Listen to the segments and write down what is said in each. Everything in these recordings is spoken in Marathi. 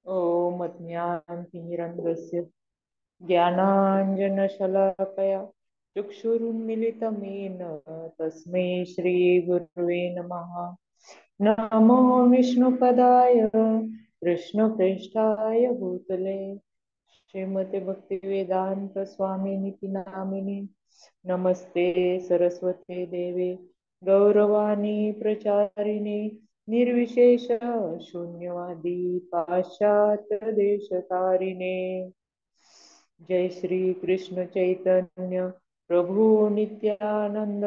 ॐ अज्ञानतिमिरन्धस्य ज्ञानाञ्जनशलाकया चक्षुरुन्मिलितं येन तस्मै श्रीगुरुवे नमः। नमो विष्णुपदाय कृष्णप्रेष्ठाय भूतले श्रीमते भक्तिवेदांत स्वामिनिति नामिने नमस्ते सरस्वते देवे गौरवाणी प्रचारिणे निर्विशेष शून्यवादी पाश्चात्य देशतारिणे। जय श्री कृष्ण चैतन्य प्रभु नित्यानंद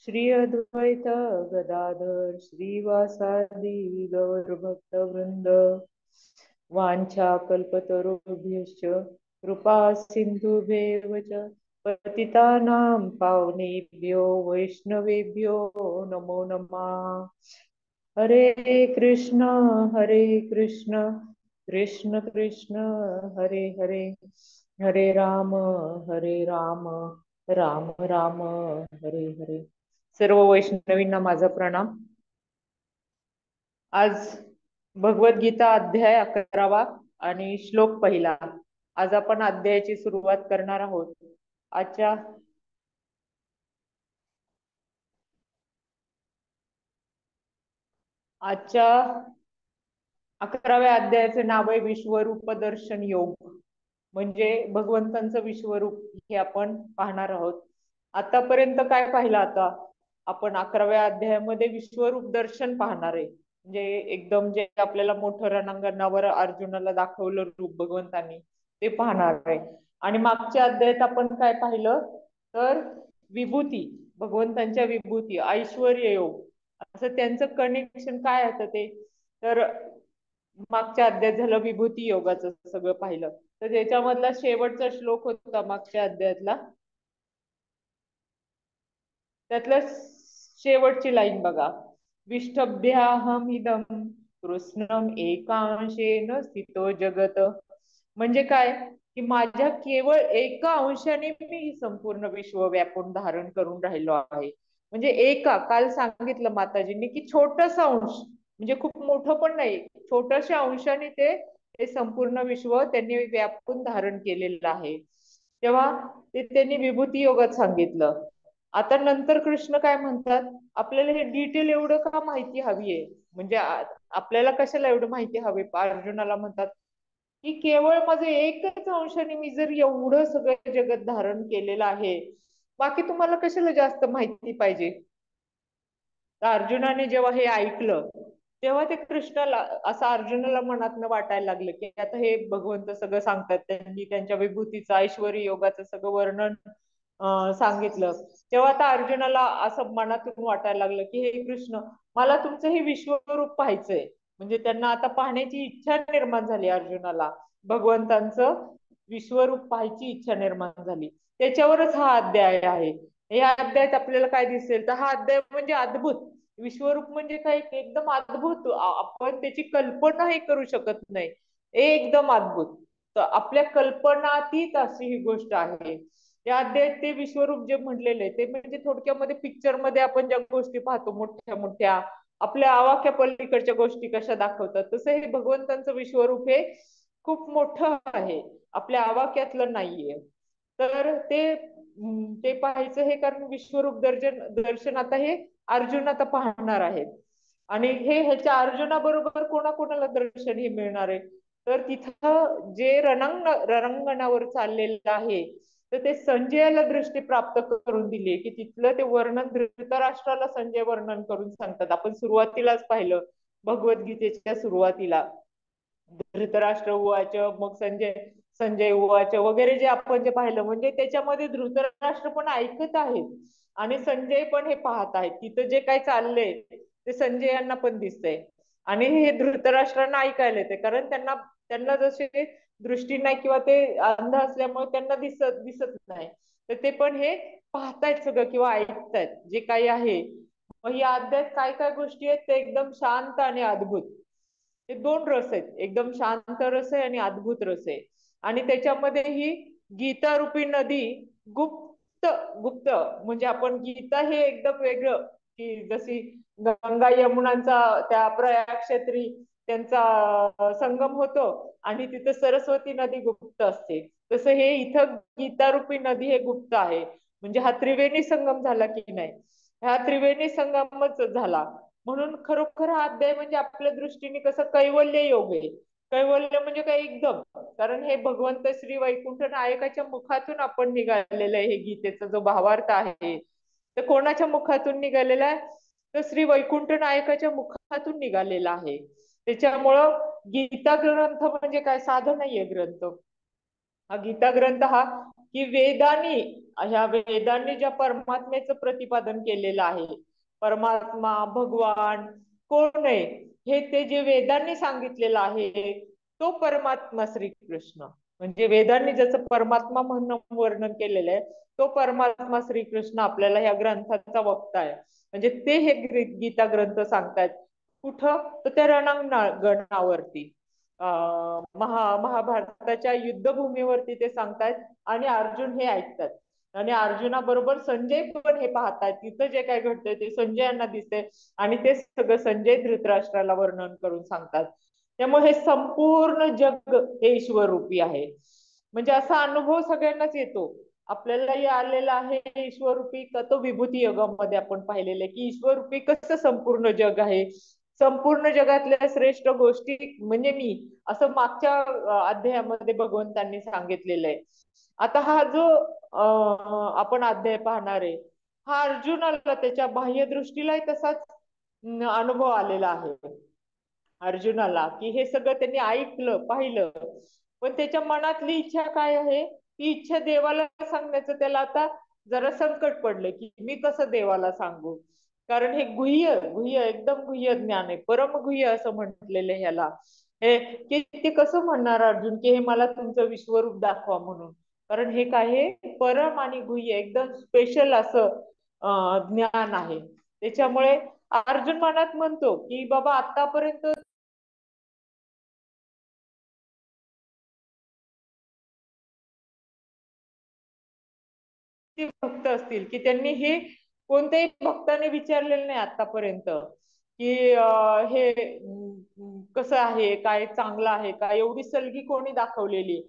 श्री अद्वैत गदाधर श्रीवासादि गौर भक्त वृंद वांछा कल्पतरुभ्यश्च कृपा सिंधुभ्येव च पतितानां पावनेभ्यो वैष्णवेभ्यो नमो नमः। हरे कृष्ण कृष्ण कृष्ण हरे हरे, हरे राम राम राम हरे हरे। सर्व वैष्णवींना माझा प्रणाम। आज भगवद्गीता अध्याय 11वा आणि श्लोक पहिला। आज आपण अध्यायाची सुरुवात करणार आहोत। आजच्या आजच्या 11व्या अध्यायाचे नाव आहे विश्वरूप दर्शन योग, म्हणजे भगवंतांचं विश्वरूप हे आपण पाहणार आहोत। आतापर्यंत काय पाहिलं? आता आपण 11व्या अध्यायामध्ये विश्वरूप दर्शन पाहणार आहे, म्हणजे एकदम जे आपल्याला मोठं रणांगणावर अर्जुनाला दाखवलं रूप भगवंतांनी ते पाहणार आहे। आणि मागच्या अध्यायात आपण काय पाहिलं तर विभूती, भगवंतांच्या विभूती, ऐश्वर्य योग, असं त्यांचं कनेक्शन काय असतं ते तर मागच्या अध्यायात झालं विभूती योगाचं सगळं पाहिलं। तर त्याच्यामधला शेवटचा श्लोक होता मागच्या अध्यायातला, त्यातलं शेवटची लाईन बघा, विष्टभ्याहमिदं कृष्णम एकांशेन स्थितो जगत। म्हणजे काय की माझ्या केवळ एका अंशाने मी संपूर्ण विश्व व्यापून धारण करून राहिलो आहे। म्हणजे एका, काल सांगितलं माताजींनी की छोटस अंश, म्हणजे खूप मोठं पण नाही, छोट्याशा अंशाने ते संपूर्ण विश्व त्यांनी व्यापून धारण केलेलं आहे। तेव्हा ते त्यांनी विभूती योगात सांगितलं। आता नंतर कृष्ण काय म्हणतात, आपल्याला हे डिटेल एवढं का माहिती हवी आहे, म्हणजे आपल्याला कशाला एवढं माहिती हवी? अर्जुनाला म्हणतात की केवळ माझे एकच अंशाने मी जर एवढं सगळं जगत धारण केलेलं आहे, बाकी तुम्हाला कशाला जास्त माहिती पाहिजे? तर अर्जुनाने जेव्हा हे ऐकलं तेव्हा ते कृष्णाला असं अर्जुनाला मनातनं वाटायला लागलं की आता हे भगवंत सगळं सांगतात, त्यांनी त्यांच्या विभूतीचं ऐश्वर्य योगाचं सगळं वर्णन सांगितलं। तेव्हा आता अर्जुनाला असं मनातून वाटायला लागलं की हे कृष्ण, मला तुमचं हे विश्वरूप पाहायचंय। म्हणजे त्यांना आता पाहण्याची इच्छा निर्माण झाली, अर्जुनाला भगवंतांचं विश्वरूप पाहायची इच्छा निर्माण झाली। त्याच्यावरच हा अध्याय आहे। या अध्यायात आपल्याला काय दिसेल तर हा अध्याय म्हणजे अद्भुत, विश्वरूप म्हणजे काय एकदम अद्भुत, आपण त्याची कल्पना हे करू शकत नाही, एकदम अद्भुत, तर आपल्या कल्पनातीत अशी ही गोष्ट आहे। या अध्यायात ते विश्वरूप जे म्हटलेले आहे ते म्हणजे थोडक्यामध्ये पिक्चर मध्ये आपण ज्या गोष्टी पाहतो मोठ्या मोठ्या आपल्या आवाक्या पलीकडच्या गोष्टी कशा दाखवतात, तसं हे भगवंतांचं विश्वरूप हे खूप मोठं आहे, आपल्या आवाक्यातलं नाहीये। तर ते पाहायचं हे, कारण विश्वरूप दर्शन आता हे अर्जुन आता पाहणार आहेत। आणि हे ह्याच्या अर्जुनाबरोबर कोणाकोणाला दर्शन हे मिळणार आहे तर तिथं जे रणांगणावर चाललेलं आहे तर ते संजयाला दृष्टी प्राप्त करून दिली की तिथलं ते वर्णन धृतराष्ट्राला संजय वर्णन करून सांगतात। आपण सुरुवातीलाच पाहिलं, भगवद्गीतेच्या सुरुवातीला धृतराष्ट्र उवाच, मग संजय उवाच वगैरे जे आपण जे पाहिलं, म्हणजे त्याच्यामध्ये धृतराष्ट्र पण ऐकत आहेत आणि संजय पण हे पाहत आहेत, तिथं जे काही चाललंय ते संजय यांना पण दिसतंय आणि हे धृतराष्ट्रांना ऐकायला येते, कारण त्यांना त्यांना जसे दृष्टी नाही किंवा ते अंध असल्यामुळे त्यांना दिसत नाही, तर ते पण हे पाहतायत सगळं किंवा ऐकतायत जे काही आहे। मग या अध्यायात काय काय गोष्टी आहेत ते एकदम शांत आणि अद्भुत, ते दोन रस आहेत, एकदम शांत रस आहे आणि अद्भुत रस आहे। आणि त्याच्यामध्ये ही गीता रूपी नदी गुप्त गुप्त, म्हणजे आपण गीता हे एकदम वेगळं, की जशी गंगा यमुनांचा त्या प्रयाग क्षेत्री त्यांचा संगम होतो आणि तिथं सरस्वती नदी गुप्त असते, तसं हे इथं गीतारूपी नदी हे गुप्त आहे. म्हणजे हा त्रिवेणी संगम झाला की नाही, हा त्रिवेणी संगमच झाला. म्हणून खरोखर हा अध्याय म्हणजे आपल्या दृष्टीने कसं कैवल्य योग आहे. कैवल्य म्हणजे काय, एकदम. कारण हे भगवंत श्री वैकुंठ नायकाच्या मुखातून आपण निघालेलं आहे. हे गीतेचा जो भावार्थ आहे तर कोणाच्या मुखातून निघालेला आहे, तर श्री वैकुंठ नायकाच्या मुखातून निघालेला आहे. त्याच्यामुळं गीता ग्रंथ म्हणजे काय, साधं नाहीये ग्रंथ. हा गीता ग्रंथ हा की वेदांनी, ह्या वेदांनी ज्या परमात्म्याचं प्रतिपादन केलेलं आहे, परमात्मा भगवान कोण आहे हे ते जे वेदांनी सांगितलेलं आहे, तो परमात्मा श्रीकृष्ण. म्हणजे वेदांनी ज्याचं परमात्मा म्हणून वर्णन केलेलं आहे, तो परमात्मा श्रीकृष्ण आपल्याला ह्या ग्रंथाचा वक्ता आहे. म्हणजे ते हे गीता ग्रंथ सांगतायत. कुठं, तर त्या रणांगणावरती, महाभारताच्या युद्धभूमीवरती ते सांगतायत. आणि अर्जुन हे ऐकतात. आणि अर्जुनाबरोबर संजय पण हे पाहतात. तिथं जे काय घडतंय ते संजयांना दिसतंय. आणि ते सगळं संजय धृतराष्ट्राला वर्णन करून सांगतात. त्यामुळे हे संपूर्ण जग हे ईश्वररूपी आहे. म्हणजे असा अनुभव सगळ्यांनाच येतो. आपल्यालाही आलेला आहे ईश्वररूपी. तो विभूती योगामध्ये आपण पाहिलेलं आहे की ईश्वररूपी कसं संपूर्ण जग आहे. संपूर्ण जगातल्या श्रेष्ठ गोष्टी म्हणजे मी, असं मागच्या अध्यायामध्ये भगवंतांनी सांगितलेलं आहे. आता हा जो आपण अध्याय पाहणार आहे, हा अर्जुनाला त्याच्या बाह्य दृष्टीलाही तसाच अनुभव आलेला आहे. अर्जुनाला की हे सगळं त्यांनी ऐकलं पाहिलं, पण त्याच्या मनातली इच्छा काय आहे, ती इच्छा देवाला सांगण्याचं त्याला आता जरा संकट पडलं की मी कसं देवाला सांगू. कारण हे गुह्य गुह्य एकदम गुह्य ज्ञान आहे, परम गुह्य असं म्हटलेलं आहे ह्याला. हे की ते कसं म्हणणार अर्जुन की हे मला तुमचं विश्वरूप दाखवा म्हणून. कारण हे काय आहे, परम आणि गुह्य एकदम स्पेशल असं ज्ञान आहे. त्याच्यामुळे अर्जुन मनात म्हणतो की बाबा आतापर्यंत भक्त असतील की त्यांनी हे कोणत्याही भक्ताने विचारलेलं नाही आतापर्यंत की हे कसं आहे, काय चांगलं आहे का, एवढी सलगी कोणी दाखवलेली.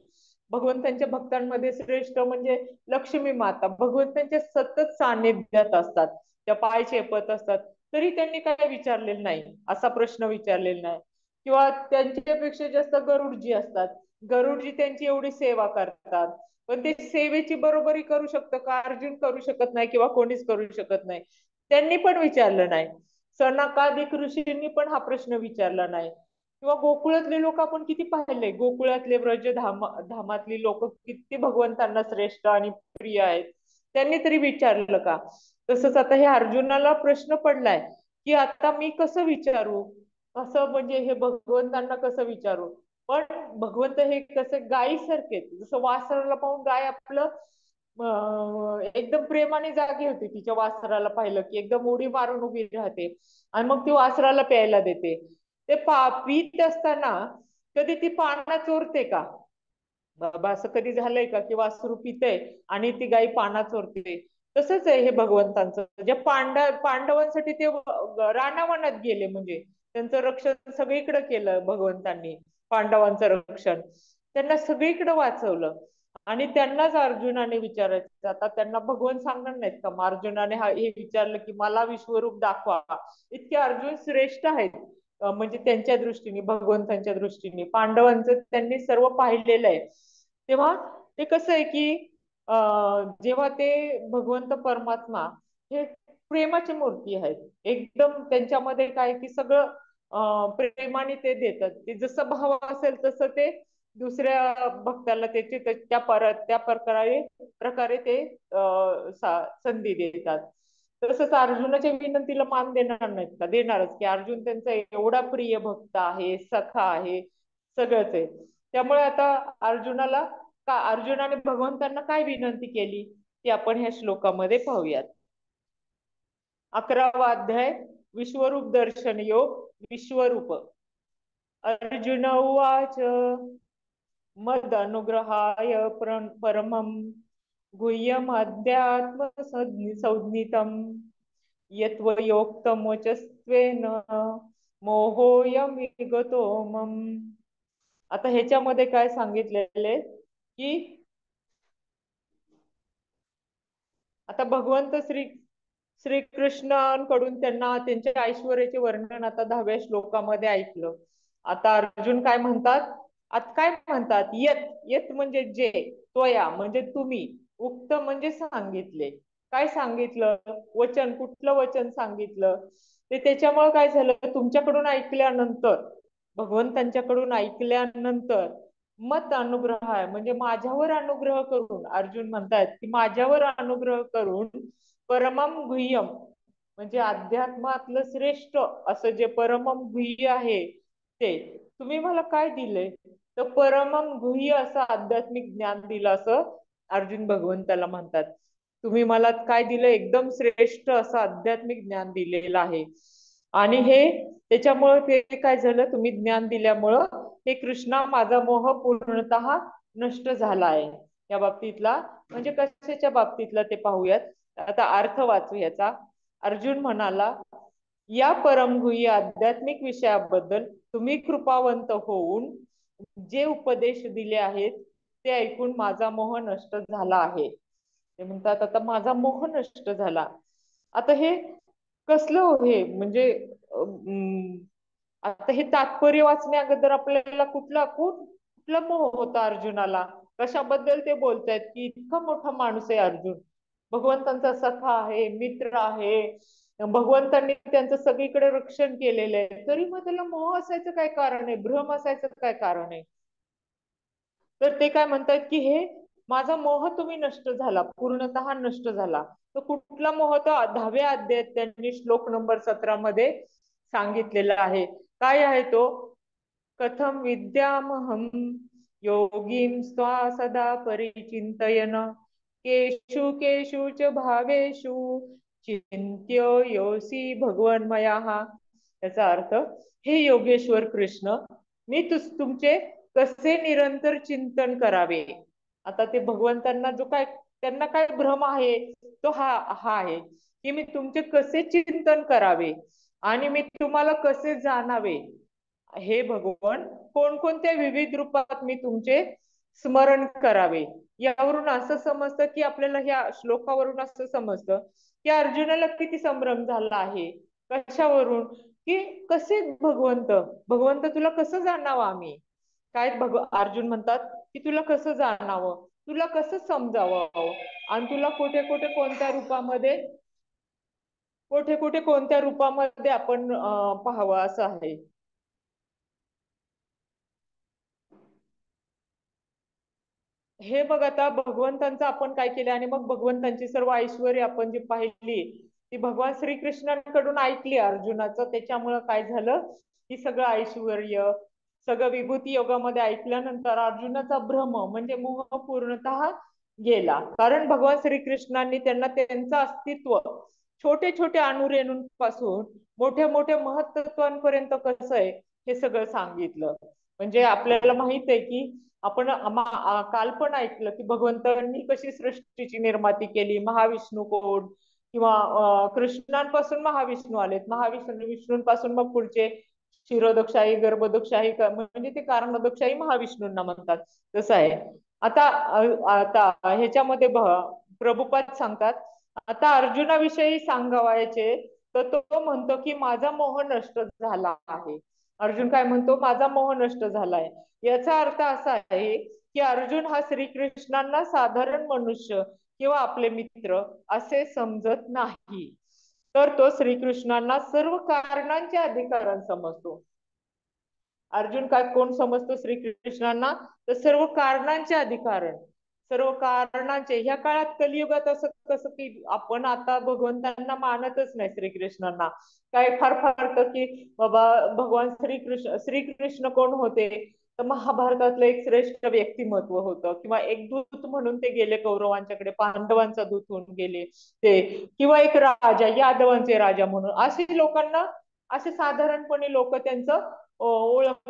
भगवंतांच्या भक्तांमध्ये श्रेष्ठ म्हणजे लक्ष्मी माता भगवंतांच्या सतत सानिध्यात असतात, त्या पाय चेपत असतात. तरी त्यांनी काय विचारलेलं नाही, असा प्रश्न विचारलेला नाही. किंवा त्यांच्यापेक्षा जास्त गरुडजी असतात, गरुडजी त्यांची एवढी सेवा करतात. पण ते सेवेची बरोबरी करू शकतं का, अर्जुन करू शकत नाही किंवा कोणीच करू शकत नाही. त्यांनी पण विचारलं नाही. सनकादिक ऋषींनी पण हा प्रश्न विचारला नाही. किंवा गोकुळातले लोक आपण किती पाहिले, गोकुळातले व्रज धामातली लोक किती भगवंतांना श्रेष्ठ आणि प्रिय आहेत, त्यांनी तरी विचारलं का. तसंच आता हे अर्जुनाला प्रश्न पडलाय की आता मी कसं विचारू, असं म्हणजे हे भगवंतांना कसं विचारू. पण भगवंत हे कसं गायीसारखे, जसं वासराला पाहून गाय आपलं एकदम प्रेमाने जागी होते, तिच्या वासराला पाहिलं की एकदम उडी मारून उभी राहते आणि मग ती वासराला प्यायला देते. ते पीत असताना कधी ती पाळणा चोरते का, बाबा असं कधी झालंय का की वासरू पितय आणि ती गाई पाना चोरते. तसंच आहे हे भगवंतांचं. जे पांडवांसाठी ते रानावनात गेले, म्हणजे त्यांचं रक्षण सगळीकडे केलं भगवंतांनी. पांडवांचं रक्षण त्यांना सगळीकडे वाचवलं. आणि त्यांनाच अर्जुनाने विचारायचं, आता त्यांना भगवान सांगणार नाहीत का, मग अर्जुनाने हे विचारलं की मला विश्वरूप दाखवा. इतके अर्जुन श्रेष्ठ आहेत म्हणजे त्यांच्या दृष्टीने, भगवंतांच्या दृष्टीने. पांडवांचं त्यांनी सर्व पाहिलेलं आहे. तेव्हा ते कसं आहे की जेव्हा ते भगवंत परमात्मा हे प्रेमाची मूर्ती आहेत, एकदम त्यांच्यामध्ये काय की सगळं प्रेमाने ते देतात. ते जसं भाव असेल तसं ते दुसऱ्या भक्ताला त्याची त्या प्रकारे ते संधी देतात. तसंच अर्जुनाच्या विनंतीला मान देणार नाहीत का, देणारच की अर्जुन त्यांचा एवढा प्रिय भक्त आहे, सखा आहे, सगळंच आहे. त्यामुळे आता अर्जुनाला अर्जुनाने भगवंतांना काय विनंती केली ती आपण ह्या श्लोकामध्ये पाहूयात. 11वा अध्याय, विश्वरूप दर्शन योग. विश्वरूप. अर्जुन उवाच मद अनुग्रहाय परमं गुह्यमध्यात्म संज्ञितम् यत्त्वयोक्तमोचस्त्वेन मोहोऽयं विगतो मम. आता ह्याच्यामध्ये काय सांगितलेले की आता भगवंत श्रीकृष्णांकडून त्यांना त्यांच्या ऐश्वर्याचे वर्णन आता 10व्या श्लोकामध्ये ऐकलं. आता अर्जुन काय म्हणतात, आता काय म्हणतात, यत यत म्हणजे जे, त्वया म्हणजे तुम्ही, उक्त म्हणजे सांगितले. काय सांगितलं वचन, कुठलं वचन सांगितलं ते, त्याच्यामुळे काय झालं, तुमच्याकडून ऐकल्यानंतर, भगवंतांच्याकडून ऐकल्यानंतर मत अनुग्रह आहे, म्हणजे माझ्यावर अनुग्रह करून, अर्जुन म्हणतात की माझ्यावर अनुग्रह करून परमम गुह्यम म्हणजे अध्यात्मातलं श्रेष्ठ असं जे परमम गुह्य आहे ते तुम्ही मला काय दिले, तर परमम गुह्य असं आध्यात्मिक ज्ञान दिलं असं अर्जुन भगवंताला म्हणतात. तुम्ही मला काय दिलं, एकदम श्रेष्ठ असं आध्यात्मिक ज्ञान दिलेलं आहे. आणि हे त्याच्यामुळं ते काय झालं, तुम्ही ज्ञान दिल्यामुळं हे कृष्णा माझा मोह पूर्णतः नष्ट झाला आहे. या बाबतीतला म्हणजे कशाच्या बाबतीतला ते पाहूयात. आता अर्थ वाचू याचा. अर्जुन म्हणाला, या परमगुह्य आध्यात्मिक विषयाबद्दल तुम्ही कृपावंत होऊन जे उपदेश दिले आहेत ते ऐकून माझा मोह नष्ट झाला आहे. ते म्हणतात आता माझा मोह नष्ट झाला. आता हे कसलं हे म्हणजे आता हे तात्पर्य वाचण्या अगोदर आपल्याला कुठला मोह होता अर्जुनाला, कशाबद्दल ते बोलतायत की इतका मोठा माणूस आहे अर्जुन, भगवंतांचा सखा आहे, मित्र आहे, भगवंतांनी त्यांचं सगळीकडे रक्षण केलेलं आहे, तरी मग त्याला मोह असायचं काय कारण आहे, भ्रम असायचं काय कारण आहे. तर ते काय म्हणतात की हे माझा मोह तुम्ही नष्ट झाला, पूर्णतः नष्ट झाला. तर कुठला मोह, तर 10व्या अध्यायात त्यांनी श्लोक नंबर 17 मध्ये सांगितलेला आहे. काय आहे तो, कथम विद्यामहम योगीं स्वा सदा परिचिंतयन केषु केषु च भावेषु चिंत्य योसी भगवन्मयाः. याचा अर्थ, हे योगेश्वर कृष्ण, मी तुमचे कसे निरंतर चिंतन करावे. आता ते भगवंतांना जो काय त्यांना काय भ्रम आहे तो हा हा आहे की मी तुमचे कसे चिंतन करावे आणि मी तुम्हाला कसे जाणावे. हे भगवान कोणकोणत्या विविध रूपात मी तुमचे स्मरण करावे. यावरून असं समजतं की आपल्याला ह्या श्लोकावरून असं समजतं की अर्जुनाला किती संभ्रम झाला आहे. कशावरून, की कसे भगवंत भगवंत तुला कसं जाणावं आम्ही, काय अर्जुन म्हणतात की तुला कसं जाणावं, तुला कसं समजावं, आणि तुला कुठे कुठे कोणत्या रूपामध्ये, कुठे कुठे कोणत्या रूपामध्ये आपण पाहावं असं आहे. हे बघ आता भगवंतांचं आपण काय केलं, आणि मग भगवंतांची सर्व ऐश्वर्य आपण जी पाहिली ती भगवान श्रीकृष्णांकडून ऐकली अर्जुनाचं, त्याच्यामुळं काय झालं की सगळं ऐश्वर्य, सगळं विभूती योगामध्ये ऐकल्यानंतर अर्जुनाचा भ्रम म्हणजे मोह पूर्णतः गेला. कारण भगवान श्रीकृष्णांनी त्यांना त्यांचं अस्तित्व छोटे छोटे अणुरेणूंपासून मोठ्या मोठ्या महत्त्वांपर्यंत कसं आहे हे सगळं सांगितलं. म्हणजे आपल्याला माहित आहे की आपण काल पण ऐकलं की भगवंतांनी कशी सृष्टीची निर्माती केली, महाविष्णू कोण, किंवा कृष्णांपासून महाविष्णू आलेत, विष्णूंपासून मग पुढचे क्षीरोदकशाही, गर्भोदकशाही, म्हणजे ते कारणोदकशाही महाविष्णूंना म्हणतात. तसं आहे. आता आता ह्याच्यामध्ये प्रभुपाद सांगतात, आता अर्जुनाविषयी सांगावायचे तर तो म्हणतो की माझा मोह नष्ट झाला आहे. अर्जुन काय म्हणतो, माझा मोह नष्ट झालाय. याचा अर्थ असा आहे की अर्जुन हा श्रीकृष्णांना साधारण मनुष्य किंवा आपले मित्र असे समजत नाही, तर तो श्रीकृष्णांना सर्व कारणांचे अधिकारण समजतो. अर्जुन काय कोण समजतो श्रीकृष्णांना, तर सर्व कारणांचे अधिकारण, सर्व कारणांचे. ह्या काळात कलियुगात असं कसं की आपण आता भगवंतांना मानतच नाही श्रीकृष्णांना. काय फार फार तर की बाबा भगवान श्रीकृष्ण कोण होते, तर महाभारतातलं एक श्रेष्ठ व्यक्तिमत्व होतं, किंवा एक दूत म्हणून ते गेले कौरवांच्याकडे, पांडवांचा दूत होऊन गेले ते, किंवा एक राजा, यादवांचे राजा म्हणून, असे लोकांना, असे साधारणपणे लोक त्यांचं ओळख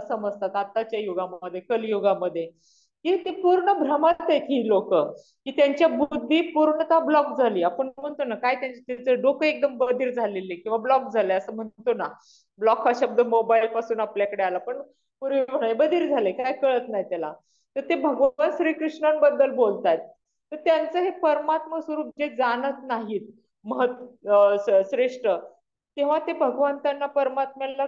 समजतात आताच्या युगामध्ये, कलियुगामध्ये. की ते पूर्ण भ्रमात आहेत ही लोक, की त्यांच्या बुद्धी पूर्णतः ब्लॉक झाली. आपण म्हणतो ना काय, त्यांचं डोकं एकदम बधीर झालेले किंवा ब्लॉक झाले असं म्हणतो ना. ब्लॉक हा शब्द मोबाईल पासून आपल्याकडे आला, पण पूर्वी बधीर झाले, काय कळत नाही त्याला. तर ते भगवान श्रीकृष्णांबद्दल बोलतात. तर त्यांचं हे परमात्मा स्वरूप जे जाणत नाहीत श्रेष्ठ, तेव्हा ते भगवंतांना परमात्म्याला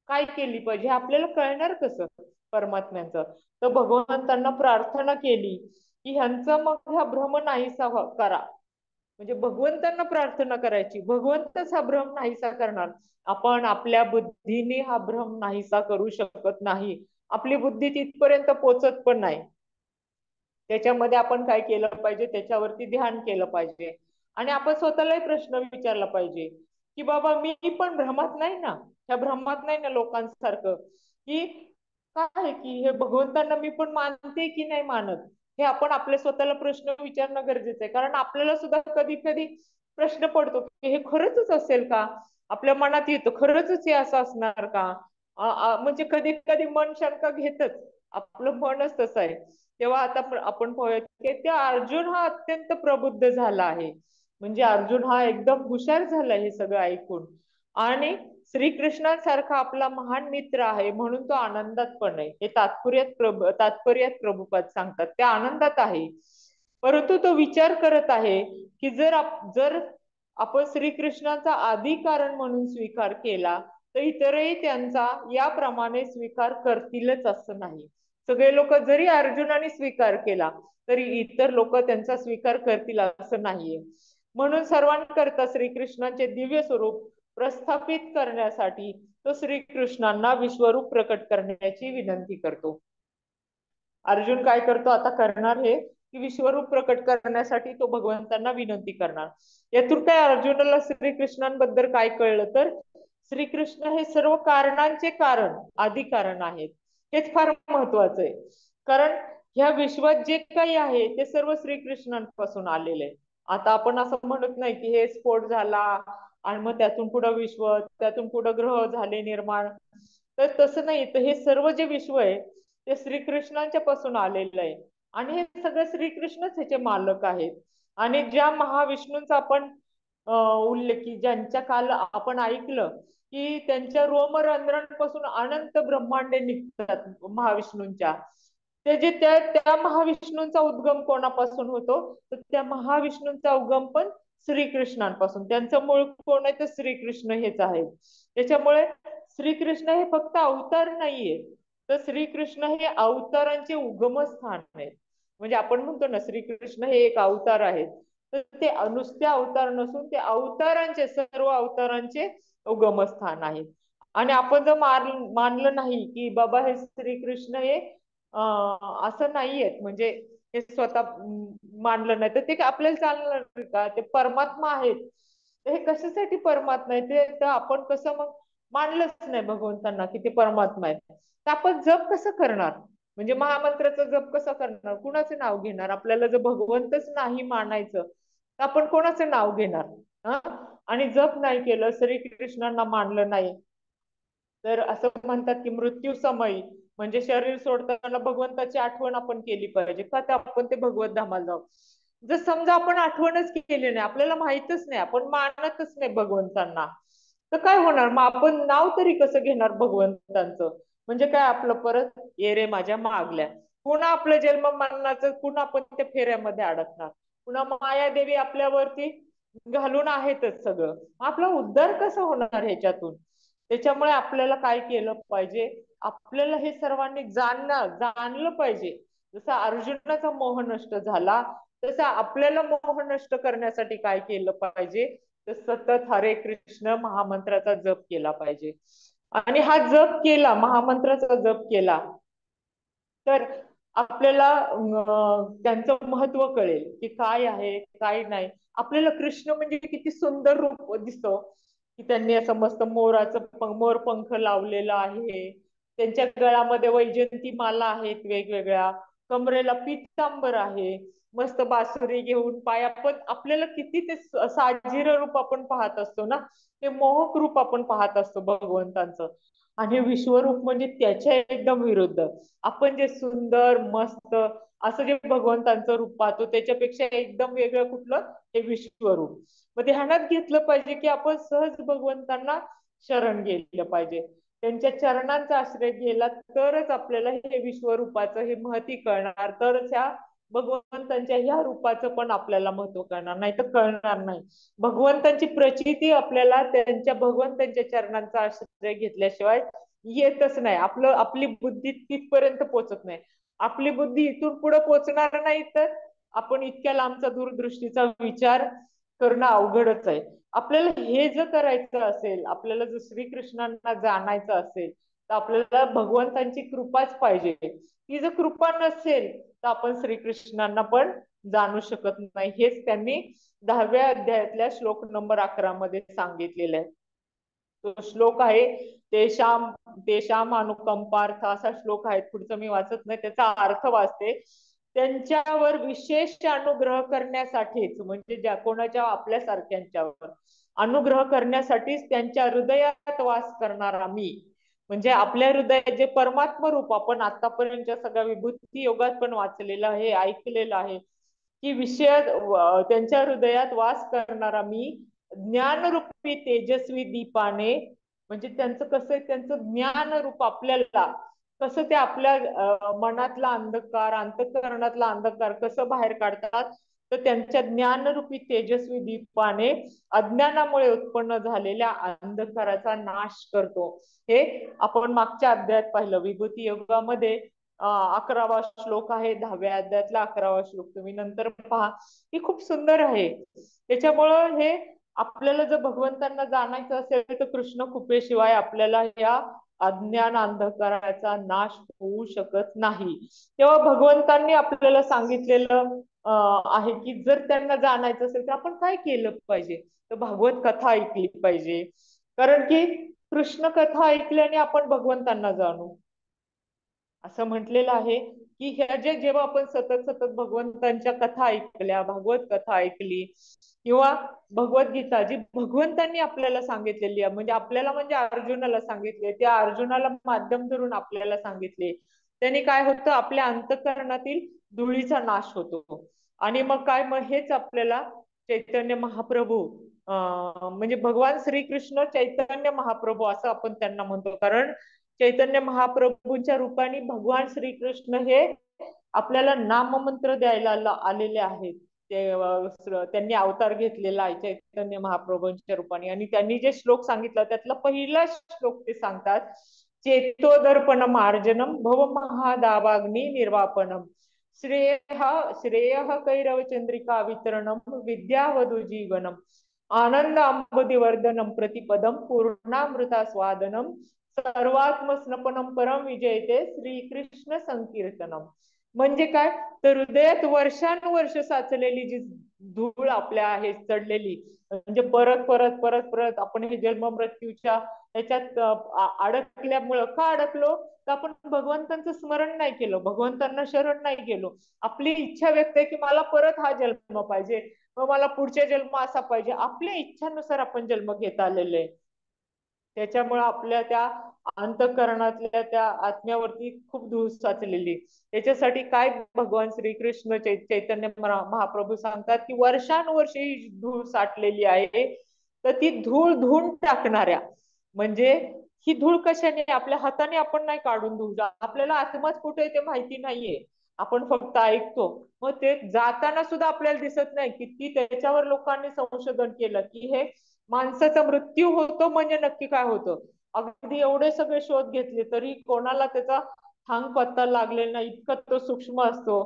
काय केली पाहिजे आपल्याला कळणार कसं परमात्म्याचं. तर भगवंतांना प्रार्थना केली की ह्यांचा मग हा भ्रम नाहीसा करा. म्हणजे भगवंतांना प्रार्थना करायची, भगवंतच हा भ्रम नाहीसा करणार. आपण आपल्या बुद्धीने हा भ्रम नाहीसा करू शकत नाही. आपली बुद्धी तिथपर्यंत पोचत पण नाही. त्याच्यामध्ये आपण काय केलं पाहिजे, त्याच्यावरती ध्यान केलं पाहिजे. आणि आपण स्वतःलाही प्रश्न विचारला पाहिजे की बाबा मी पण भ्रमात नाही ना, ह्या भ्रमात नाही ना लोकांसारखं, की काय की हे भगवंतांना मी पण मानते की नाही मानत. हे आपण आपल्या स्वतःला प्रश्न विचारणं गरजेचं आहे. कारण आपल्याला सुद्धा कधी कधी प्रश्न पडतो की हे खरंच असेल का. आपल्या मनात येतो खरंच हे असं असणार का. म्हणजे कधी कधी मन शंका घेतच, आपलं मनच तसं आहे. तेव्हा आता आपण पाहूया की त्या अर्जुन हा अत्यंत प्रबुद्ध झाला आहे. म्हणजे अर्जुन हा एकदम हुशार झाला हे सगळं ऐकून. आणि श्रीकृष्णांसारखा आपला महान मित्र आहे म्हणून तो आनंदात पण आहे. हे तात्पर्यात प्रभुपाद सांगतात, त्या आनंदात आहे. परंतु तो विचार करत आहे की जर आपण श्रीकृष्णाचा आदी कारण म्हणून स्वीकार केला तर इतरही त्यांचा याप्रमाणे स्वीकार करतीलच असं नाही. सगळे लोक जरी अर्जुनाने स्वीकार केला तरी इतर लोक त्यांचा स्वीकार करतील असं नाहीये. म्हणून सर्वांकरता श्रीकृष्णाचे दिव्य स्वरूप प्रस्थापित करण्यासाठी तो श्रीकृष्णांना विश्वरूप प्रकट करण्याची विनंती करतो. अर्जुन काय करतो आता करणार हे की विश्वरूप प्रकट करण्यासाठी तो भगवंतांना विनंती करणार. यातून काय अर्जुनाला श्रीकृष्णांबद्दल काय कळलं तर श्रीकृष्ण हे सर्व कारणांचे कारण, आदी कारण आहेत. हेच फार महत्वाचं आहे. कारण ह्या विश्वात जे काही आहे ते सर्व श्रीकृष्णांपासून आलेलं आहे. आता आपण असं म्हणत नाही की हे स्फोट झाला आणि मग त्यातून पुढे विश्व, त्यातून पुढे ग्रह झाले निर्माण. तर तसं नाही, तर हे सर्व जे विश्व आहे ते श्रीकृष्णांच्या पासून आलेलं आहे. आणि हे सगळं श्रीकृष्णच ह्याचे मालक आहेत. आणि ज्या महाविष्णूंचा आपण उल्लेख की ज्यांच्या काल आपण ऐकलं की त्यांच्या रोमरंध्रांपासून अनंत ब्रह्मांडे निघतात महाविष्णूंच्या. ते जे त्या महाविष्णूंचा उद्गम कोणापासून होतो तर त्या महाविष्णूंचा उगम पण श्रीकृष्णांपासून. त्यांचं मूळ कोण आहे तर श्रीकृष्ण हेच आहे. त्याच्यामुळे श्रीकृष्ण हे फक्त अवतार नाहीये, तर श्रीकृष्ण हे अवतारांचे उगमस्थान आहे. म्हणजे आपण म्हणतो ना श्रीकृष्ण हे एक अवतार आहेत, तर ते नुसते अवतार नसून ते अवतारांचे, सर्व अवतारांचे उगमस्थान आहे. आणि आपण जर मानलं नाही की बाबा हे श्रीकृष्ण हे असं नाहीयेत, म्हणजे हे स्वतः मानलं नाही तर ते आपल्याला चालणार का. ते परमात्मा आहेत. तर हे कशासाठी परमात्मा आहे ते तर आपण कसं मग मानलंच नाही भगवंतांना की ते परमात्मा आहेत. तर आपण जप कसं करणार, म्हणजे महामंत्राचा जप कसा करणार, कुणाचं नाव घेणार. आपल्याला जर भगवंतच नाही मानायचं तर आपण कोणाचं नाव घेणार. हा. आणि जप नाही केलं, श्रीकृष्णांना मानलं नाही, तर असं म्हणतात की मृत्यू समयी म्हणजे शरीर सोडताना भगवंताची आठवण आपण केली पाहिजे का, तर आपण ते भगवत धामाला जाऊ. जर समजा आपण आठवणच केली नाही, आपल्याला माहितच नाही, आपण मानतच नाही भगवंतांना, तर काय होणार मग. आपण नाव तरी कसं घेणार भगवंतांचं. म्हणजे काय आपलं परत ये रे माझ्या मागल्या, पुन्हा आपलं जन्म मरणाचं, पुन्हा आपण त्या फेऱ्यामध्ये अडकणार. पुन्हा मायादेवी आपल्यावरती घालून आहेतच सगळं. आपला उद्धार कसा होणार ह्याच्यातून. त्याच्यामुळे आपल्याला काय केलं पाहिजे, आपल्याला हे सर्वांनी जाणलं पाहिजे. जसं अर्जुनाचा मोह नष्ट झाला तसं आपल्याला मोह नष्ट करण्यासाठी काय केलं पाहिजे तर सतत हरे कृष्ण महामंत्राचा जप केला पाहिजे. आणि हा जप केला, महामंत्राचा जप केला तर आपल्याला त्यांचं महत्व कळेल की काय आहे काय नाही. आपल्याला कृष्ण म्हणजे किती सुंदर रूप दिसतो की त्यांनी असं मस्त मोरपंख लावलेला आहे. त्यांच्या गळ्यामध्ये वैजयंती माला आहेत वेगवेगळ्या, कमरेला पीतांबर आहे, मस्त बासुरी घेऊन पाय आपण, आपल्याला किती ते साजिर रूप आपण पाहत असतो ना, ते मोहक रूप आपण पाहत असतो भगवंतांचं. आणि विश्वरूप म्हणजे त्याच्या एकदम विरुद्ध. आपण जे सुंदर मस्त असं जे भगवंतांचं रूप पाहतो त्याच्यापेक्षा एकदम वेगळं कुठलं, हे विश्वरूप. मग ध्यानात घेतलं पाहिजे की आपण सहज भगवंतांना शरण गेलं पाहिजे, त्यांच्या चरणांचा आश्रय गेला तरच आपल्याला हे विश्वरूपाचं हे महती कळणार, तरच ह्या भगवंतांच्या ह्या रूपाचं पण आपल्याला महत्व कळणार, नाही तर कळणार नाही. भगवंतांची प्रचिती आपल्याला त्यांच्या भगवंतांच्या चरणांचा आश्रय घेतल्याशिवाय येतच नाही. आपली बुद्धी तिथपर्यंत पोहोचत नाही. आपली बुद्धी इथून पुढे पोहोचणार नाही तर आपण इतक्या लांबचा दूरदृष्टीचा विचार करणं अवघडच आहे. आपल्याला हे जर करायचं असेल, आपल्याला जर श्रीकृष्णांना जाणायचं असेल तर आपल्याला भगवंतांची कृपाच पाहिजे. ती जर कृपा नसेल तर आपण श्रीकृष्णांना पण जाणू शकत नाही. हेच त्यांनी 10व्या अध्यायातल्या श्लोक नंबर 11 मध्ये सांगितलेलं आहे. तो श्लोक आहे तेशाम तेशाम अनुकंपार्थ असा श्लोक आहे. पुढचं मी वाचत नाही, त्याचा अर्थ वाचते. त्यांच्यावर विशेष अनुग्रह करण्यासाठीच, म्हणजे ज्या कोणाच्या आपल्या सारख्यांच्यावर अनुग्रह करण्यासाठीच त्यांच्या हृदयात वास करणारा मी, म्हणजे आपल्या हृदयात जे परमात्म रूप आपण आतापर्यंतच्या सगळ्या विभूती योगात पण वाचलेलं आहे, ऐकलेलं आहे की विषय त्यांच्या हृदयात वास करणारा मी ज्ञानरूपी तेजस्वी दीपाने, म्हणजे त्यांचं कसं आहे, त्यांचं ज्ञान रूप आपल्याला कसं ते आपल्या मनातला अंधकार, अंतःकरणातला अंधकार कसं बाहेर काढतात, तर त्यांच्या ज्ञानरूपी तेजस्वी दीपाने अज्ञानामुळे उत्पन्न झालेल्या अंधकाराचा नाश करतो. हे आपण मागच्या अध्यायात पाहिलं. विभूती योगामध्ये 11वा श्लोक आहे, 10व्या अध्यायातला 11वा श्लोक तुम्ही नंतर पहा. ही खूप सुंदर आहे. त्याच्यामुळं हे आपल्याला जर भगवंतांना जाणायचं असेल तर कृष्ण कृपेशिवाय आपल्याला या अज्ञान अंधकाराचा नाश होऊ शकत नाही. तेव्हा भगवंतांनी आपल्याला सांगितलेलं आहे की जर त्यांना जाणायचं असेल तर आपण काय केलं पाहिजे, तर भागवत कथा ऐकली पाहिजे. कारण की कृष्ण कथा ऐकल्याने आपण भगवंतांना जाणू, असं म्हटलेलं आहे की ह्या जे जेव्हा आपण सतत सतत भगवंतांच्या कथा ऐकल्या, भागवत कथा ऐकली किंवा भगवद्गीता जी भगवंतांनी आपल्याला सांगितलेली आहे, म्हणजे आपल्याला म्हणजे अर्जुनाला सांगितले, त्या अर्जुनाला माध्यम धरून आपल्याला सांगितले, त्यांनी काय होतं, आपल्या अंतःकरणातील धुळीचा नाश होतो. आणि मग काय, मग हेच आपल्याला चैतन्य महाप्रभू म्हणजे भगवान श्रीकृष्ण चैतन्य महाप्रभू असं आपण त्यांना म्हणतो, कारण चैतन्य महाप्रभूंच्या रूपाने भगवान श्रीकृष्ण हे आपल्याला नाममंत्र द्यायला आलेले आहेत. त्यांनी अवतार घेतलेला आहे चैतन्य महाप्रभूंच्या रूपाने. आणि त्यांनी जे श्लोक सांगितला त्यातला पहिला श्लोक ते सांगतात, चेतोदर्पण मार्जनम भव महादावाग्नी निर्वापनम श्रेय श्रेय कैरव चंद्रिका वितरणम विद्यावधू जीवनम आनंद अंबुदिवर्धनम प्रतिपदम पूर्णामृता स्वादनम सर्वात्म स्नपनम परम विजयते श्रीकृष्ण संकीर्तनम. म्हणजे काय, तर हृदयात वर्षानुवर्ष साचलेली जी धूळ आपल्या आहे चढलेली, म्हणजे परत परत परत परत आपण हे जन्म मृत्यूच्या ह्याच्यात अडकल्यामुळं, का अडकलो, तर आपण भगवंतांचं स्मरण नाही केलं, भगवंतांना शरण नाही गेलो. आपली इच्छा व्यक्त आहे की मला परत हा जन्म पाहिजे, मग मला पुढच्या जन्म असा पाहिजे, आपल्या इच्छानुसार आपण जन्म घेत आलेले आहे. त्याच्यामुळे आपल्या त्या अंतःकरणातल्या त्या आत्म्यावरती खूप धूळ साचलेली. त्याच्यासाठी काय भगवान श्रीकृष्ण चैतन्य महाप्रभू सांगतात की वर्षानुवर्षे ही धूळ साठलेली आहे, तर ती धूळ धुवून टाकणाऱ्या, म्हणजे ही धूळ कशाने, आपल्या हाताने आपण नाही काढून धुऊ, आपल्याला आत्माच कुठे ते माहिती नाहीये, आपण फक्त ऐकतो. मग ते जाताना सुद्धा आपल्याला दिसत नाही. किती त्याच्यावर लोकांनी संशोधन केलं की हे माणसाचा मृत्यू होतो म्हणजे नक्की काय होतं, अगदी एवढे सगळे शोध घेतले तरी कोणाला त्याचा थांग पत्ता लागलेला नाही, इतका तो सूक्ष्म असतो.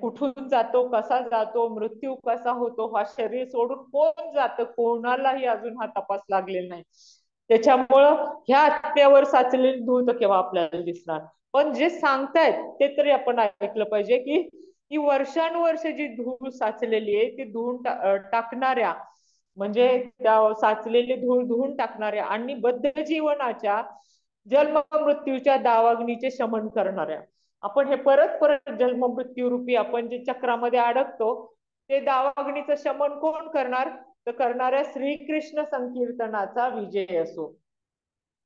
कुठून जातो, कसा जातो, मृत्यू कसा होतो, हा शरीर सोडून कोण जातं, कोणालाही अजून हा तपास लागलेला नाही. त्याच्यामुळं ह्या आत्म्यावर साचलेली धूळ तर केव्हा आपल्याला दिसणार. पण जे सांगतायत ते तरी आपण ऐकलं पाहिजे की ही वर्षानुवर्ष जी धूळ साचलेली आहे ती धुवून टाकणाऱ्या, म्हणजे त्या साचलेली धूळ धुवून टाकणाऱ्या आणि बद्ध जीवनाच्या जन्म मृत्यूच्या दावाग्नीचे शमन करणाऱ्या, आपण हे परत परत जन्म मृत्यू रूपी आपण जे चक्रामध्ये अडकतो, ते दावाग्नीचं शमन कोण करणार? तर करणाऱ्या श्रीकृष्ण संकीर्तनाचा विजय असो.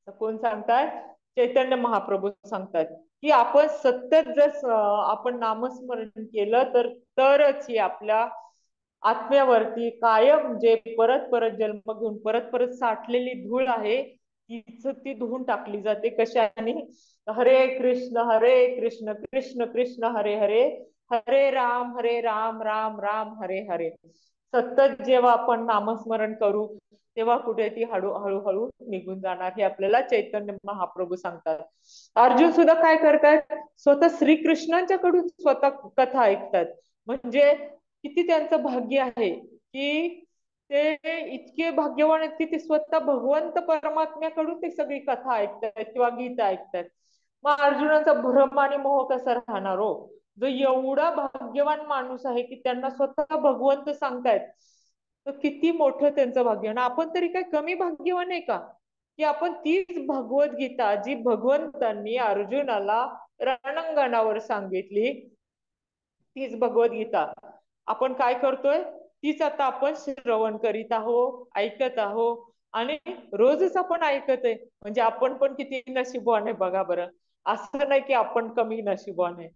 कोण सांगतात? चैतन्य महाप्रभू सांगतात की आपण सतत जर आपण नामस्मरण केलं तर तरच ही आपल्या आत्म्यावरती कायम जे परत परत जन्म घेऊन परत परत साठलेली धूळ आहे ती धुवून टाकली जाते. कशाने? हरे कृष्ण कृष्ण कृष्ण हरे हरे, हरे राम राम राम हरे हरे. सतत जेव्हा आपण नामस्मरण करू तेव्हा कुठे ती हळूहळू निघून जाणार हे आपल्याला चैतन्य महाप्रभू सांगतात. अर्जुन सुद्धा काय करतात? स्वतः श्रीकृष्णांच्याकडून स्वतः कथा ऐकतात. म्हणजे किती त्यांचं भाग्य आहे की ते इतके भाग्यवान आहेत की ते स्वतः भगवंत परमात्म्याकडून ते सगळी कथा ऐकतात किंवा गीत ऐकतात. मग अर्जुनाचा भ्रम आणि मोह कसा राहणार हो? जो एवढा भाग्यवान माणूस आहे की त्यांना स्वतः भगवंत सांगतायत, तर किती मोठं त्यांचं भाग्य. आणि आपण तरी काय कमी भाग्यवान आहे का की आपण तीच भगवद्गीता जी भगवंतांनी अर्जुनाला रणांगणावर सांगितली, तीच भगवद्गीता आपण काय करतोय? तीच आता आपण श्रवण करीत आहोत, ऐकत आहोत आणि रोजच आपण ऐकत आहे. म्हणजे आपण पण किती नशीबवान आहे बघा बरं. असं नाही की आपण कमी नशीबवान आहे.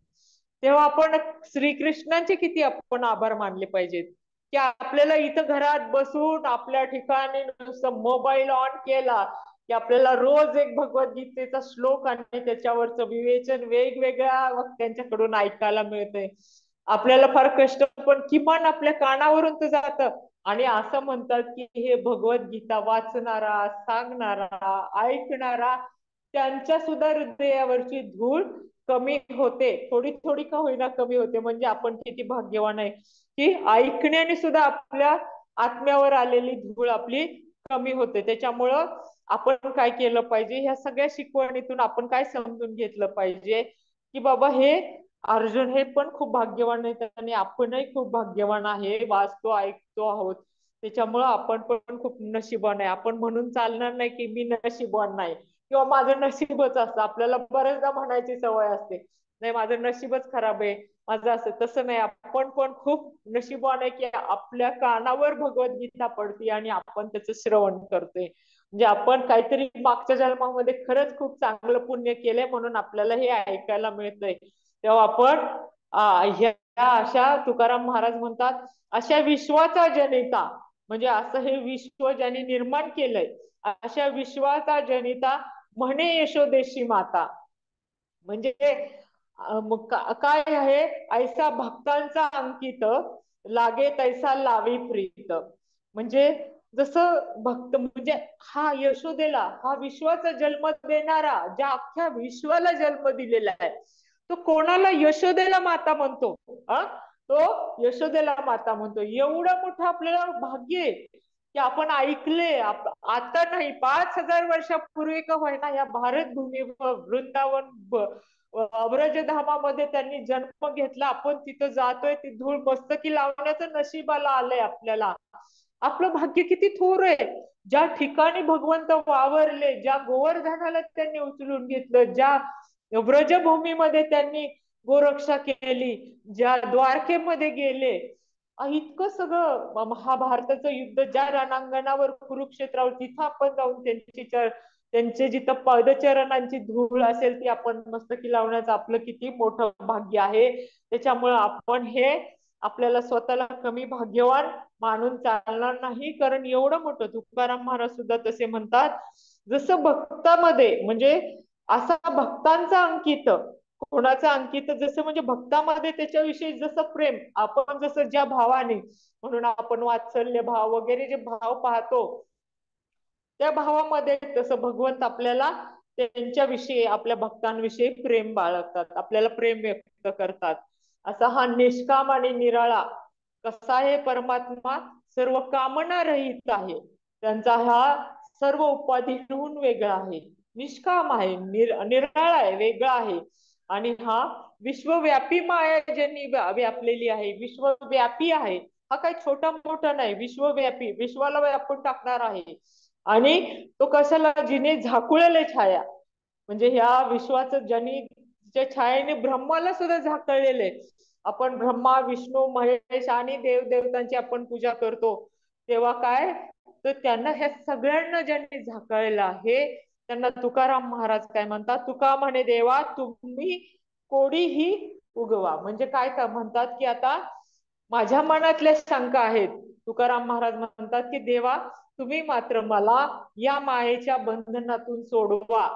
तेव्हा आपण श्रीकृष्णांचे किती आपण आभार मानले पाहिजेत की आपल्याला इथं घरात बसून आपल्या ठिकाणी नुसतं मोबाईल ऑन केला की आपल्याला रोज एक भगवद्गीतेचा श्लोक आणि त्याच्यावरचं विवेचन वेगवेगळ्या वक्त्यांच्याकडून ऐकायला मिळतंय. आपल्याला फार कष्ट पण किमान आपल्या कानावरून तर जातं. आणि असं म्हणतात की हे भगवद्गीता वाचणारा, सांगणारा, ऐकणारा त्यांच्या सुद्धा हृदयावरची धूळ कमी होते. थोडी थोडी का होईना कमी होते. म्हणजे आपण किती भाग्यवान आहे की ऐकण्याने सुद्धा आपल्या आत्म्यावर आलेली धूळ आपली कमी होते. त्याच्यामुळं आपण काय केलं पाहिजे? ह्या सगळ्या शिकवणीतून आपण काय समजून घेतलं पाहिजे की बाबा हे अर्जुन हे पण खूप भाग्यवान आहेत आणि आपणही खूप भाग्यवान आहे, वाचतो ऐकतो आहोत. त्याच्यामुळं आपण पण खूप नशीबवान आहे. आपण म्हणून चालणार नाही की मी नशीबवान नाही किंवा माझं नशीबच असतं. आपल्याला बरेचदा म्हणायची सवय असते, नाही माझं नशीबच खराब आहे, माझं असं. तसं नाही, आपण पण खूप नशीबवान आहे की आपल्या कानावर भगवद्गीता पडते आणि आपण त्याचं श्रवण करतोय. म्हणजे आपण काहीतरी मागच्या जन्मामध्ये खरंच खूप चांगलं पुण्य केलंय म्हणून आपल्याला हे ऐकायला मिळतंय. तेव्हा आपण ह्या अशा तुकाराम महाराज म्हणतात अशा विश्वाचा जनिता, म्हणजे असं हे विश्व ज्यांनी निर्माण केलंय अशा विश्वाचा जनिता म्हणे यशोदेशी माता. म्हणजे काय आहे? ऐसा भक्तांचा अंकित लागे तैसा लावी प्रीत. म्हणजे जसं भक्त म्हणजे हा यशोदेला, हा विश्वाचा जन्म देणारा, ज्या अख्ख्या विश्वाला जन्म दिलेला आहे, तो कोणाला? यशोदेला माता म्हणतो. तो यशोदेला माता म्हणतो. एवढं मोठं आपल्याला भाग्य आहे की आपण ऐकले. आता नाही, 5,000 वर्षापूर्वी का होईना या भारत भूमीवर वृंदावन अब्रजधामामध्ये त्यांनी जन्म घेतला. आपण तिथं जातोय, ती धूळ मस्तकी लावण्याचं नशिबाला आलंय आपल्याला. आपलं भाग्य किती थोर आहे. ज्या ठिकाणी भगवंत वावरले, ज्या गोवर्धनाला त्यांनी उचलून घेतलं, ज्या व्रजभूमीमध्ये त्यांनी गोरक्षा केली, ज्या द्वारकेमध्ये गेले, इतकं सगळं महाभारताचं युद्ध ज्या रणांगणावर कुरुक्षेत्रावर, तिथं आपण जाऊन त्यांचे जिथं पदचरणांची धूळ असेल ती आपण मस्तकी लावण्याचं आपलं किती मोठं भाग्य आहे. त्याच्यामुळं आपण हे आपल्याला स्वतःला कमी भाग्यवान मानून चालणार नाही. कारण एवढं मोठं तुकाराम महाराज सुद्धा तसे म्हणतात, जसं भक्तामध्ये म्हणजे असा भक्तांचा अंकित, कोणाचा अंकित जसं म्हणजे भक्तामध्ये त्याच्याविषयी जसं प्रेम, आपण जसं ज्या भावाने, म्हणून आपण वात्सल्य भाव वगैरे जे भाव पाहतो त्या भावामध्ये तसं भगवंत आपल्याला त्यांच्याविषयी, आपल्या भक्तांविषयी प्रेम बाळगतात, आपल्याला प्रेम व्यक्त करतात. असा हा निष्काम आणि निराळा कसा आहे परमात्मा? सर्व कामना रहित आहे. त्यांचा हा सर्व उपाधीहून वेगळा आहे, निष्काम आहे, निराळा आहे, वेगळा आहे. आणि हा विश्वव्यापी माया ज्यांनी व्यापलेली आहे, विश्वव्यापी आहे. हा काही छोटा मोठा नाही, विश्वव्यापी, विश्वाला व्यापून टाकणार आहे. आणि तो कशाला? जिने झाकुळले छाया, म्हणजे ह्या विश्वाचं ज्यांनी छायेने ब्रह्माला सुद्धा झाकळलेले. आपण ब्रह्मा विष्णू महेश आणि देवदेवतांची आपण पूजा करतो तेव्हा काय, तर त्यांना ह्या सगळ्यांना ज्यांनी झाकळलेलं आहे त्यांना तुकाराम महाराज काय म्हणतात, तुका म्हणे देवा तुम्ही कोडीही उगवा. म्हणजे काय का म्हणतात की आता माझ्या मनातल्या शंका आहेत. तुकाराम महाराज म्हणतात की देवा तुम्ही मात्र मला या मायेच्या बंधनातून सोडवा.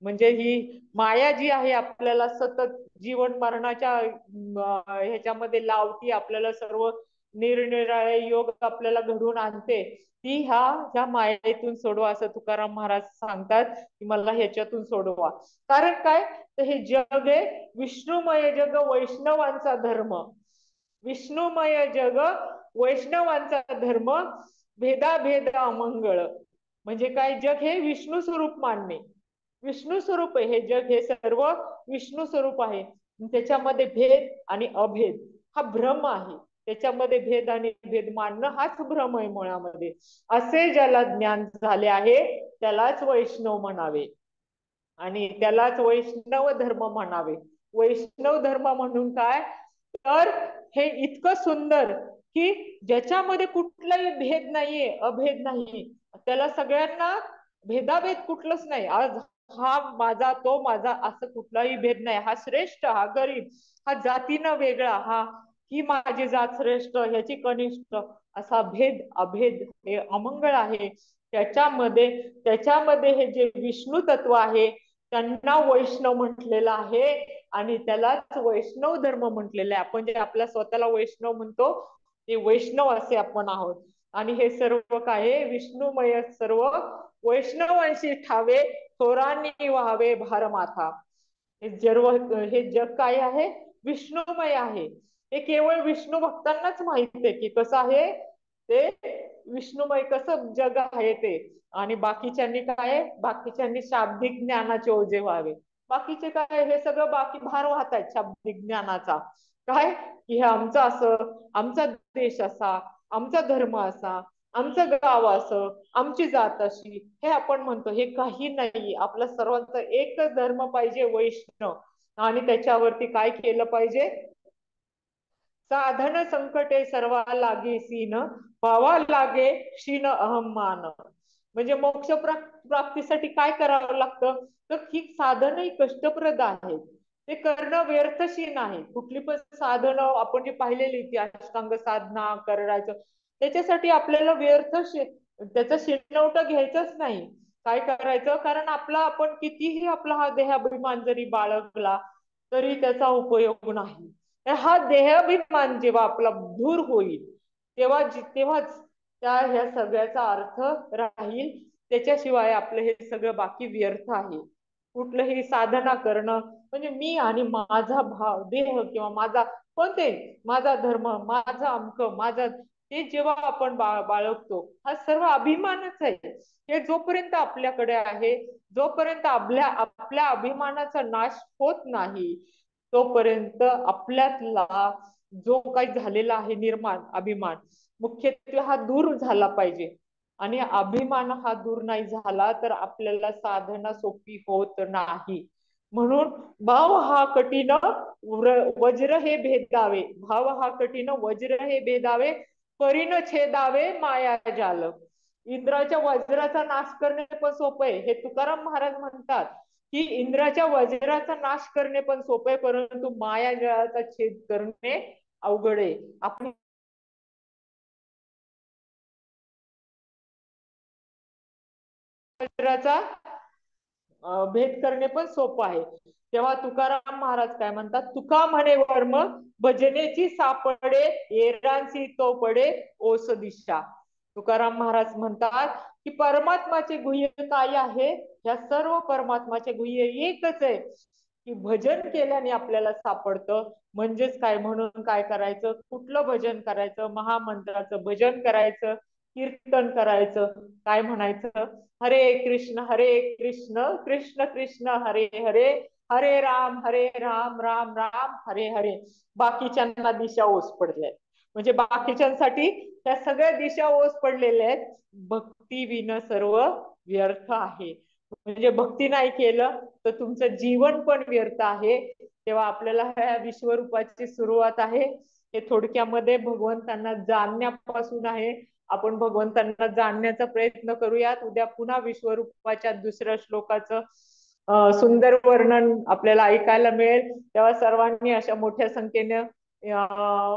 म्हणजे ही माया जी आहे आपल्याला सतत जीवन मरणाच्या ह्याच्यामध्ये लावती, आपल्याला सर्व निरनिराळे योग आपल्याला घडून आणते, ती ह्या मायेतून सोडवा असं तुकाराम महाराज सांगतात की मला ह्याच्यातून सोडवा. कारण काय, तर हे जग आहे विष्णुमय जग वैष्णवांचा धर्म. विष्णुमय जग वैष्णवांचा धर्म, भेदाभेद अमंगळ. म्हणजे काय, जग हे विष्णू स्वरूप मानणे, विष्णू स्वरूप आहे हे जग, हे सर्व विष्णू स्वरूप आहे. त्याच्यामध्ये भेद आणि अभेद हा भ्रम आहे. त्याच्यामध्ये भेद आणि भेद मानणं हाच भ्रम आहे मुळामध्ये. असे ज्याला ज्ञान झाले आहे त्यालाच वैष्णव म्हणावे आणि त्यालाच वैष्णव धर्म म्हणावे. वैष्णव धर्म म्हणून काय, तर हे इतकं सुंदर की ज्याच्यामध्ये कुठलाही भेद नाहीये, अभेद नाही, त्याला सगळ्यांना भेदाभेद कुठलंच नाही. आज हा माझा तो माझा असं कुठलाही भेद नाही. हा श्रेष्ठ हा गरीब, हा जातीनं वेगळा, हा ही माझी जात श्रेष्ठ ह्याची कनिष्ठ, असा भेद अभेद हे अमंगळ आहे. त्याच्यामध्ये हे जे विष्णू तत्व आहे त्यांना वैष्णव म्हटलेलं आहे आणि त्यालाच वैष्णव धर्म म्हटलेलं आहे. आपण जे आपल्या स्वतःला वैष्णव म्हणतो ते वैष्णव असे आपण आहोत. आणि हे सर्व काय विष्णुमय सर्व वैष्णवांशी ठावे, थोरांनी व्हावे भारमाथा. हे जग काय आहे, विष्णुमय आहे. हे केवळ विष्णू भक्तांनाच माहित आहे की कसं आहे ते विष्णुमय कसं जग आहे ते. आणि बाकीच्यांनी काय, बाकीच्यांनी शाब्दिक ज्ञानाचे ओझे व्हावे. बाकीचे काय, हे सगळं बाकी भार वाहतात शाब्दिक ज्ञानाचा. काय की हे आमचं असं, आमचा देश असा, आमचा धर्म असा, आमचं गाव असं, आमची जात अशी, हे आपण म्हणतो. हे काही नाही. आपला सर्वांचा एकच धर्म पाहिजे, वैष्णव. आणि त्याच्यावरती काय केलं पाहिजे, साधन संकटे सर्वा लागे सीन, व्हावा लागे क्षीण अहम मान. म्हणजे मोक्ष प्राप्तीसाठी काय करावं लागतं, तर ही साधनही कष्टप्रद आहेत. ते करणं व्यर्थशीन आहे. कुठली पण साधनं आपण जी पाहिलेली ती अष्टांग साधना करायचं, त्याच्यासाठी आपल्याला त्याचं शिणवटं घ्यायचंच नाही. काय करायचं, कारण आपण कितीही आपला हा देहाभिमान जरी बाळगला तरी त्याचा उपयोग नाही. हा देहाभिमान जेव्हा आपला दूर होईल तेव्हाच ह्या सगळ्याचा अर्थ राहील. त्याच्याशिवाय आपलं हे सगळं बाकी व्यर्थ आहे. कुठलंही साधना करणं म्हणजे मी आणि माझा भाव देह किंवा माझा कोणते माझा धर्म माझा अंक माझा, ते जेव्हा आपण बाळगतो हा सर्व अभिमानच आहे. हे जोपर्यंत आपल्याकडे आहे, जोपर्यंत आपल्या अभिमानाचा नाश होत नाही तोपर्यंत आपल्यातला जो काही झालेला आहे निर्माण अभिमान मुख्यत्वे हा दूर झाला पाहिजे. आणि अभिमान हा दूर नाही झाला तर आपल्याला साधना सोपी होत नाही. म्हणून भाव हा कठीण वज्र हे भेदावे, भाव हा कठीण वज्र हे भेदावे, परीन छेदावे माया जाल. इंद्राच्या वज्राचा नाश करणे पण सोपं आहे हे तुकाराम महाराज म्हणतात की इंद्राच्या वज्राचा नाश करणे पण सोपं आहे, परंतु माया जाळाचा छेद करणे अवघड आहे. आपण वज्राचा भेद करणे पण सोपं आहे. तेव्हा तुकाराम महाराज काय म्हणतात, तुका म्हणे वर्म भजनेची सापडे, येरांसी तो पडे ओस दिशा. तुकाराम महाराज म्हणतात की परमात्माचे गुह्य काय आहे, या सर्व परमात्माचे गुह्य एकच आहे की भजन केल्याने आपल्याला सापडतं. म्हणजेच काय, म्हणून काय करायचं, कुठलं भजन करायचं, महामंत्राचं भजन करायचं, कीर्तन करायचं. काय म्हणायचं, हरे कृष्ण कृष्ण कृष्ण हरे हरे, हरे राम राम राम हरे हरे. बाकीच्यांना दिशा ओस पडल्या, म्हणजे बाकीच्यांसाठी त्या सगळ्या दिशा ओस पडलेल्या आहेत. भक्ती विन सर्व व्यर्थ आहे. म्हणजे भक्ती नाही केलं तर तुमचं जीवन पण व्यर्थ आहे. तेव्हा आपल्याला ह्या विश्वरूपाची सुरुवात आहे हे थोडक्यामध्ये भगवंतांना जाणण्यापासून आहे. आपण भगवंतांना जाणण्याचा प्रयत्न करूयात. उद्या पुन्हा विश्वरूपाच्या दुसऱ्या श्लोकाचं सुंदर वर्णन आपल्याला ऐकायला मिळेल. तेव्हा सर्वांनी अशा मोठ्या संख्येने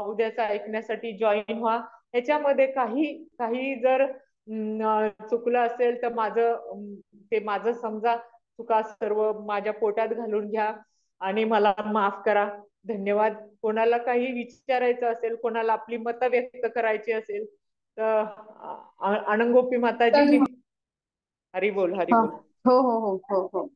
उद्याचं ऐकण्यासाठी जॉईन व्हा. ह्याच्यामध्ये काही काही जर चुकलं असेल तर ते माझं समजा चुका सर्व माझ्या पोटात घालून घ्या आणि मला माफ करा. धन्यवाद. कोणाला काही विचारायचं असेल, कोणाला आपली मतं व्यक्त करायची असेल तर अनंगोपी माताजी. हरी बोल, हरी हा. बोल. हो हो हो हो हो.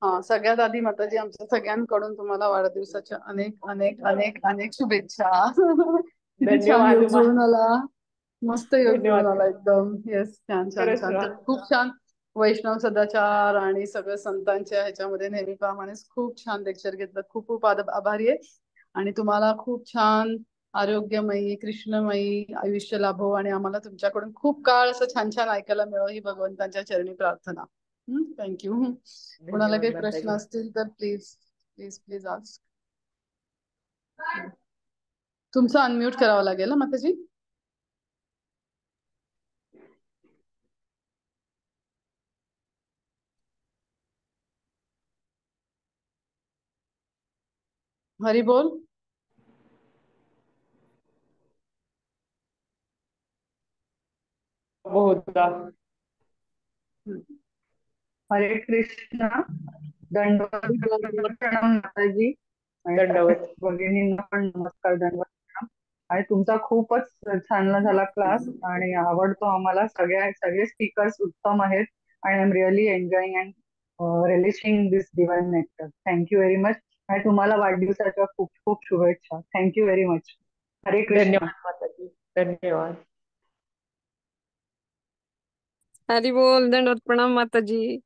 हा, सगळ्यात आधी माताजी आमच्या सगळ्यांकडून तुम्हाला वाढदिवसाच्या अनेक अनेक अनेक अनेक शुभेच्छा. किती छान धन्यवाद योग जुळून आला. मस्त योग जुळून धन्यवाद. आला एकदम. येस, छान छान खरंच छान. ना. तर खूप छान वैष्णव सदाचार आणि सगळं संतांच्या ह्याच्यामध्ये नेहमीप्रमाणेच खूप छान लेक्चर घेतलं. खूप खूप आभारी आहे. आणि तुम्हाला खूप छान आरोग्यमयी कृष्णमयी आयुष्य लाभो आणि आम्हाला तुमच्याकडून खूप काळ असं छान छान ऐकायला मिळो ही भगवंतांच्या चरणी प्रार्थना. थँक्यू. कोणाला धन्यवाद काही प्रश्न माताजी. असतील तर प्लीज प्लीज प्लीज आस्क. तुमचं अनम्यूट करावं लागेल ना माताजी. हरी बोल. बहुधा. हरे कृष्णा. दंडवत हरी बोल बोल. प्रणाम माताजी. आणि सगळ्या दंडवत. भगिनींना पण नमस्कार, दंडवत प्रणाम. आणि तुमचा खूपच छान झाला क्लास आणि आवडतो आम्हाला. सगळे स्पीकर्स उत्तम आहेत आणि I am really enjoying and relishing this divine nectar. Thank you very much. आणि तुम्हाला वाढदिवसाच्या खूप खूप शुभेच्छा. Thank you very much. हरे कृष्णा. धन्यवाद माताजी. धन्यवाद. हरी बोल. दंडवत प्रणाम माताजी.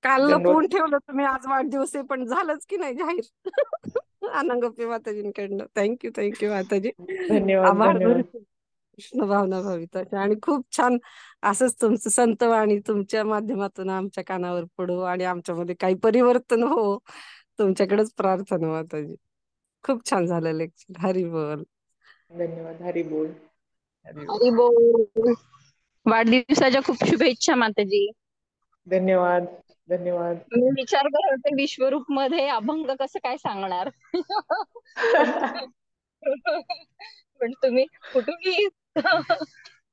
काल लपवून दंडवत. ठेवलं तुम्ही, आज वाढदिवस आहे पण झालंच की नाही जाहीर. अनंगप्पी माताजींकडनं थँक्यू माताजी. धन्यवाद. आभार धन्यवाद. धरते कृष्ण भावना भाविताचे. आणि खूप छान असंच तुमचं संतवाणी तुमच्या माध्यमातून आमच्या कानावर पडो आणि आमच्यामध्ये काही परिवर्तन हो. तुमच्याकडेच प्रार्थना माताजी. खूप छान झालं लेक्चर. हरी बोल. धन्यवाद. हरी बोल. हरी बोल. हरी बोल. वाढदिवसाच्या खूप शुभेच्छा माताजी. धन्यवाद. धन्यवाद. मी विचार करत होते विश्वरूप मध्ये अभंग कसं काय सांगणार. पण पण तुम्ही कुठूनही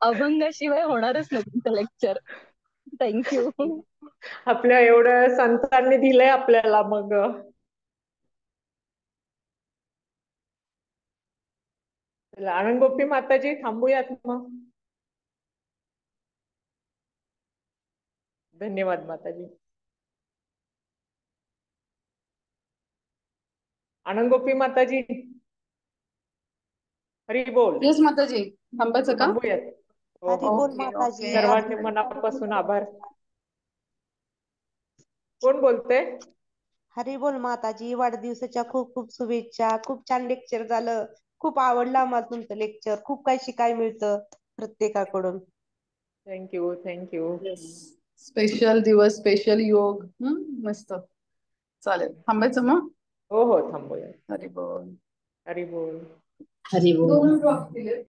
अभंगाशिवाय होणारच नाही तुमचं लेक्चर. थँक्यू. आपल्या एवढं संतांनी दिलंय आपल्याला मग. आनंदगोपी माताजी थांबूयात मग. धन्यवाद माताजी. आनंदगोपी माताजी. हरी बोल. येस माताजी. थांबायचं का? थांबूयात. हो हरी हो. बोल ओके माताजी. ओके. सर्वांचे मनापासून आभार. कोण बोलते? हरी बोल माताजी. वाढदिवसाच्या खूप खूप शुभेच्छा. खूप छान लेक्चर झालं. खूप आवडलं आम्हाला तुमचं लेक्चर. खूप काही शिकायला मिळतं प्रत्येकाकडून. थँक्यू. थँक्यू. येस. स्पेशल दिवस, स्पेशल योग. मस्त. चालेल, थांबायचं मग. हो हो थांबूयात. हरी बोल. हरी बोल. हरी बोल. दोन ड्रॉप दिले.